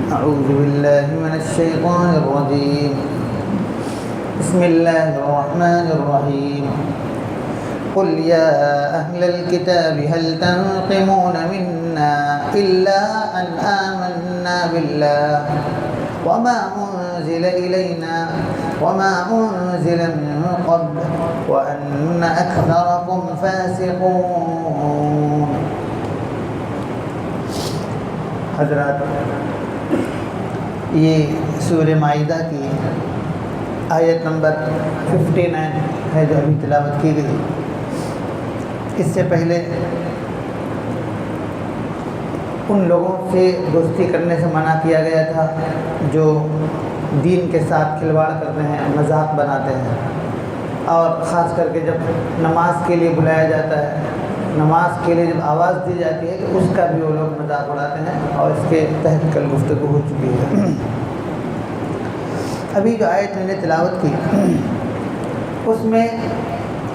أعوذ بالله من الشيطان الرجيم. بسم الله الرحمن الرحيم. قل يا أهل الكتاب هل تنقمون منا إلا أن آمنا بالله وما أنزل إلينا وما أنزل من قبل وأن أكثركم فاسقون. حضرات، یہ سورہ مائدہ کی آیت نمبر 59 ہے جو ابھی تلاوت کی گئی. اس سے پہلے ان لوگوں سے دوستی کرنے سے منع کیا گیا تھا جو دین کے ساتھ کھلواڑ کرتے ہیں، مذاق بناتے ہیں، اور خاص کر کے جب نماز کے لیے بلایا جاتا ہے، نماز کے لیے جب آواز دی جاتی ہے تو اس کا بھی وہ لوگ مذاق اڑاتے ہیں، اور اس کے تحت کل گفتگو ہو چکی ہے. ابھی جو آیت میں نے تلاوت کی اس میں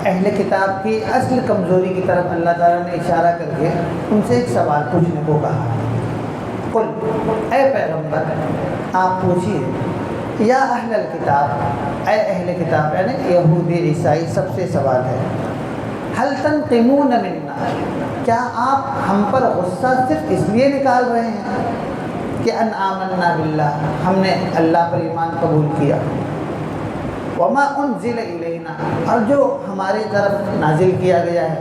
اہل کتاب کی اصل کمزوری کی طرف اللہ تعالیٰ نے اشارہ کر کے ان سے ایک سوال پوچھنے کو کہا. قل، اے پیغمبر آپ پوچھیے، یا اہل الکتاب، اے اہل کتاب، یعنی یہودی عیسائی سب سے سوال ہے. هل تنقمون منا، کیا آپ ہم پر غصہ صرف اس لیے نکال رہے ہیں کہ ان آمنا باللہ، ہم نے اللہ پر ایمان قبول کیا، وما انزل الینا، اور جو ہماری طرف نازل کیا گیا ہے،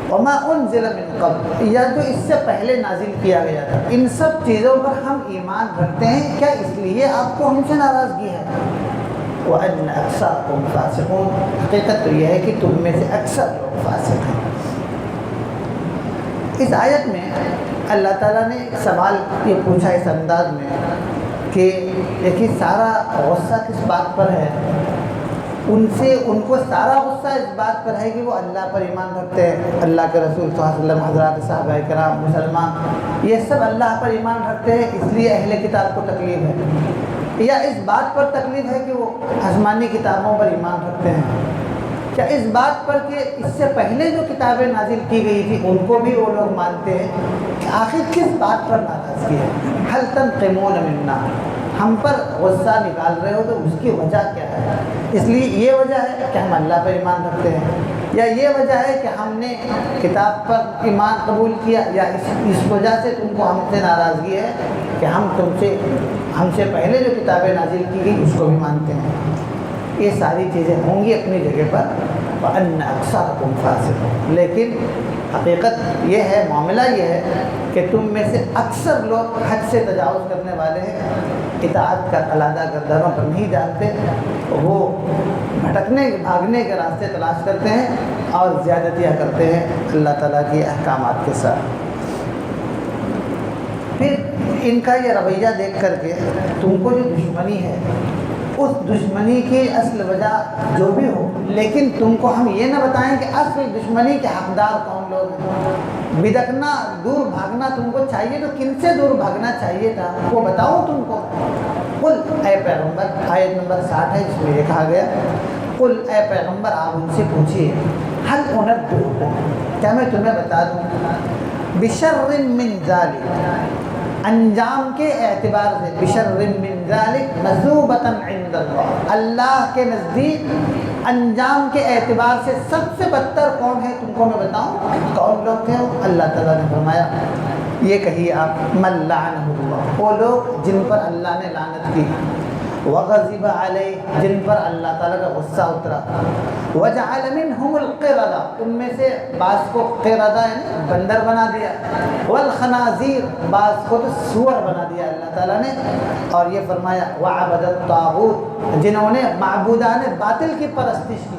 وما انزل من قبل، یا جو اس سے پہلے نازل کیا گیا تھا، ان سب چیزوں پر ہم ایمان رکھتے ہیں، کیا اس لیے آپ کو ہم سے ناراضگی ہے؟ وَأَنَّ أَكْثَرَكُمْ فَاسِقُونَ، حقیقت تو یہ ہے کہ تم میں سے اکثر لوگ فاسق ہیں. اس آیت میں اللہ تعالیٰ نے ایک سوال یہ پوچھا اس انداز میں کہ دیکھیے سارا غصہ کس بات پر ہے. ان کو سارا غصہ اس بات پر ہے کہ وہ اللہ پر ایمان رکھتے ہیں، اللہ کے رسول صلی اللہ علیہ وسلم، حضرات صحابہ کرام، مسلمان، یہ سب اللہ پر ایمان رکھتے ہیں، اس لیے اہل کتاب کو تکلیف ہے. یا اس بات پر تکلیف ہے کہ وہ آسمانی کتابوں پر ایمان رکھتے ہیں؟ کیا اس بات پر کہ اس سے پہلے جو کتابیں نازل کی گئی تھی ان کو بھی وہ لوگ مانتے ہیں؟ کہ آخر کس بات پر ناراضگی ہے؟ هل تنقمون منا، ہم پر غصہ نکال رہے ہو تو اس کی وجہ کیا ہے؟ اس لیے یہ وجہ ہے کہ ہم اللہ پر ایمان رکھتے ہیں، یا یہ وجہ ہے کہ ہم نے کتاب پر ایمان قبول کیا، یا اس وجہ سے تم کو ہم سے ناراضگی ہے کہ ہم ہم سے پہلے جو کتابیں نازل کی گئی اس کو بھی مانتے ہیں؟ یہ ساری چیزیں ہوں گی اپنی جگہ پر. وَأَنَّ أَكْثَرَكُمْ فَاسِقُونَ، لیکن حقیقت یہ ہے، معاملہ یہ ہے کہ تم میں سے اکثر لوگ حد سے تجاوز کرنے والے ہیں، اطاعت کا علیحدہ گردنوں پر نہیں ڈالتے، وہ بھٹکنے بھاگنے کے راستے تلاش کرتے ہیں اور زیادتیاں کرتے ہیں اللہ تعالیٰ کے احکامات کے ساتھ. پھر ان کا یہ رویہ دیکھ کر کے تم کو جو دشمنی ہے، اس دشمنی کی اصل وجہ جو بھی ہو، لیکن تم کو ہم یہ نہ بتائیں کہ اصل دشمنی کے حقدار کون لوگ ہیں. بدکنا، دور بھاگنا تم کو چاہیے تو کن سے دور بھاگنا چاہیے تھا وہ بتاؤ تم کو. قل، اے پیغمبر، آیت نمبر 60 ہے، اس میں یہ کہا گیا قل، اے پیغمبر آپ ان سے پوچھیے، هل انبئکم، کیا میں تمہیں بتا دوں، بشر من ذالک، انجام کے اعتبار سے، بشر من ذالک مثوبۃ عند اللہ، اللہ کے نزدیک انجام کے اعتبار سے سب سے بدتر کون ہے تم کو میں بتاؤں کون لوگ تھے؟ اللہ تعالیٰ نے فرمایا، یہ کہیے آپ، من لعنہ اللہ، وہ لوگ جن پر اللہ نے لعنت کی، وغضب علیہ، جن پر اللہ تعالیٰ کا غصہ اترا، وجعل منہم القردہ، ان میں سے بعض کو قردہ یعنی بندر بنا دیا، والخنازیر، بعض کو تو سور بنا دیا اللہ تعالیٰ نے. اور یہ فرمایا وعبد الطاغوت، جنہوں نے معبودان باطل کی پرستش کی.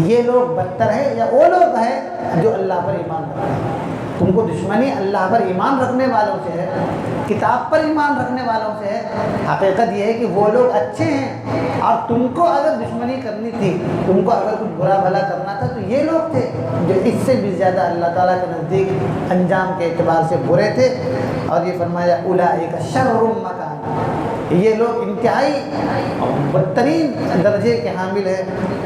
یہ لوگ بدتر ہے یا وہ لوگ ہیں جو اللہ پر ایمان رکھتے ہیں؟ تم کو دشمنی اللہ پر ایمان رکھنے والوں سے ہے، کتاب پر ایمان رکھنے والوں سے ہے. حقیقت یہ ہے کہ وہ لوگ اچھے ہیں، اور تم کو اگر دشمنی کرنی تھی، تم کو اگر کچھ برا بھلا کرنا تھا تو یہ لوگ تھے جو اس سے بھی زیادہ اللہ تعالیٰ کے نزدیک انجام کے اعتبار سے برے تھے. اور یہ فرمایا اولئک شر مکان، یہ لوگ انتہائی بدترین درجے کے حامل ہیں.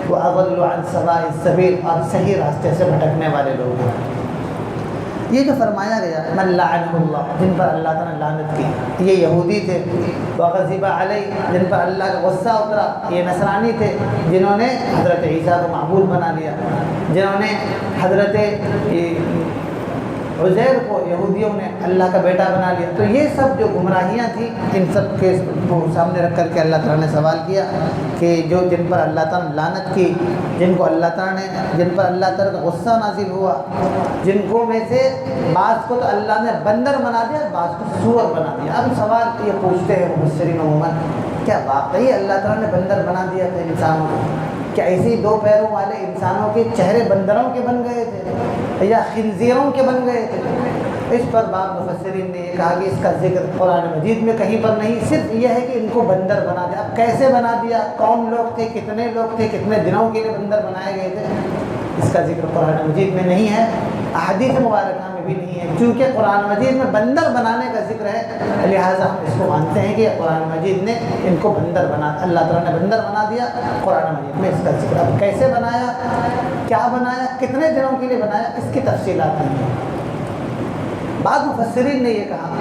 وَأَضَلُّ عَنْ سَوَاءِ السَّبِيلِ، اور صحیح راستے سے بھٹکنے والے لوگ ہیں. یہ جو فرمایا گیا من لعنہ اللہ، جن پر اللہ تعالیٰ نے لعنت کی، یہ یہودی تھے، وغضب علیہ، جن پر اللہ کا غصہ اترا، یہ نصرانی تھے، جنہوں نے حضرت عیسیٰ کو معبود بنا لیا، جنہوں نے حضرت عزیر کو یہودیوں نے اللہ کا بیٹا بنا لیا۔ تو یہ سب جو گمراہیاں تھیں، ان سب کے سامنے رکھ کر کے اللہ تعالیٰ نے سوال کیا کہ جن پر اللہ تعالیٰ نے لعنت کی، جن کو اللہ تعالیٰ نے، جن پر اللہ تعالیٰ کا غصہ نازل ہوا، جن کو میں سے بعض کو تو اللہ نے بندر بنا دیا، بعض کو سور بنا دیا۔ اب سوال یہ پوچھتے ہیں مفسرین عموماً، کیا واقعی اللہ تعالیٰ نے بندر بنا دیا تھا انسانوں کو؟ کیا ایسی دو پیروں والے انسانوں کے چہرے بندروں کے بن گئے تھے یا خنزیروں کے بن گئے تھے؟ اس پر بعض مفسرین نے یہ کہا کہ اس کا ذکر قرآن مجید میں کہیں پر نہیں، صرف یہ ہے کہ ان کو بندر بنا دیا۔ اب کیسے بنا دیا، کون لوگ تھے، کتنے لوگ تھے، کتنے دنوں کے لیے بندر بنائے گئے تھے، اس کا ذکر قرآن مجید میں نہیں ہے، احادیث مبارکہ میں بھی نہیں ہے۔ چونکہ قرآن مجید میں بندر بنانے کا ذکر ہے، لہٰذا ہم اس کو مانتے ہیں کہ قرآن مجید نے ان کو بندر بنا، اللہ تعالیٰ نے بندر بنا دیا، قرآن مجید میں اس کا ذکر۔ اب کیسے بنایا، کیا بنایا، کتنے دنوں کے لیے بنایا، اس کی تفصیلات نہیں ہیں۔ بعض مفسرین نے یہ کہا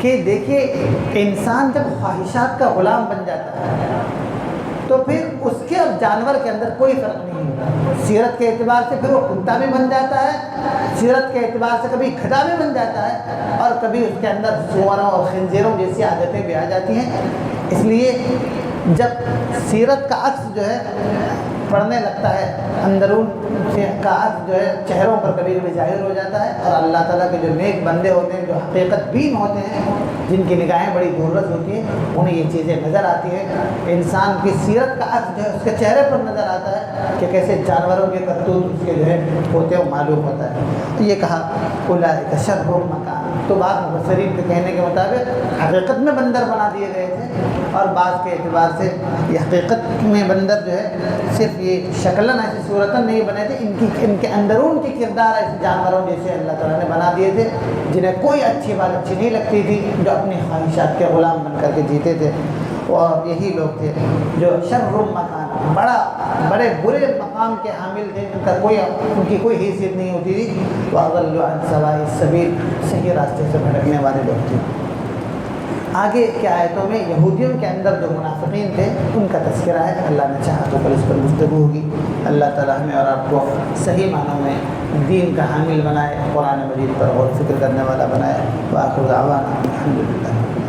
کہ دیکھیے انسان جب خواہشات کا غلام بن جاتا ہے تو پھر اس کے اور جانور کے اندر کوئی فرق نہیں ہوتا۔ سیرت کے اعتبار سے پھر وہ کتا بھی بن جاتا ہے، سیرت کے اعتبار سے کبھی گدھا بھی بن جاتا ہے، اور کبھی اس کے اندر سوروں اور خنزیروں جیسی عادتیں بھی آ جاتی ہیں۔ اس لیے جب سیرت کا عکس جو ہے پڑھنے لگتا ہے، اندرون کا عکس جو ہے چہروں پر کبھی کبھی ظاہر ہو جاتا ہے، اور اللہ تعالیٰ کے جو نیک بندے ہوتے ہیں، جو حقیقت بین ہوتے ہیں، جن کی نگاہیں بڑی دوررس ہوتی ہیں، انہیں یہ چیزیں نظر آتی ہیں۔ انسان کی سیرت کا عکس جو ہے اس کے چہرے پر نظر آتا ہے کہ کیسے جانوروں کے کرتوت اس کے جو ہے ہوتے ہیں، وہ معلوم ہوتا ہے۔ یہ کہا اولئک شر مکان، تو بعض مفسرین کے کہنے کے مطابق حقیقت میں بندر بنا دیے گئے تھے، اور بعض کے اعتبار سے یہ حقیقت میں بندر جو ہے صرف یہ شکلاً ایسی صورتاً نہیں بنے تھے، ان کے اندرون کی کردار ایسے جانوروں جیسے اللہ تعالیٰ نے بنا دیے تھے، جنہیں کوئی اچھی بات اچھی نہیں لگتی تھی، جو اپنی خواہشات کے غلام بن کر کے جیتے تھے۔ اور یہی لوگ تھے جو شر مکان، بڑے برے مقام کے حامل تھے، ان کی کوئی حیثیت نہیں ہوتی تھی، وَأَضَلُّوا عَنْ سَوَاءِ السَّبِيلِ، صحیح راستے سے بھٹکنے والے لوگ تھے۔ آگے کے آیتوں میں یہودیوں کے اندر جو منافقین تھے ان کا تذکرہ ہے، اللہ نے چاہا تو کل اس پر گفتگو ہوگی۔ اللہ تعالیٰ ہمیں اور آپ کو صحیح معنوں میں دین کا حامل بنائے، قرآن مجید پر غور و فکر کرنے والا بنائے۔ وآخر دعوانا الحمدللہ۔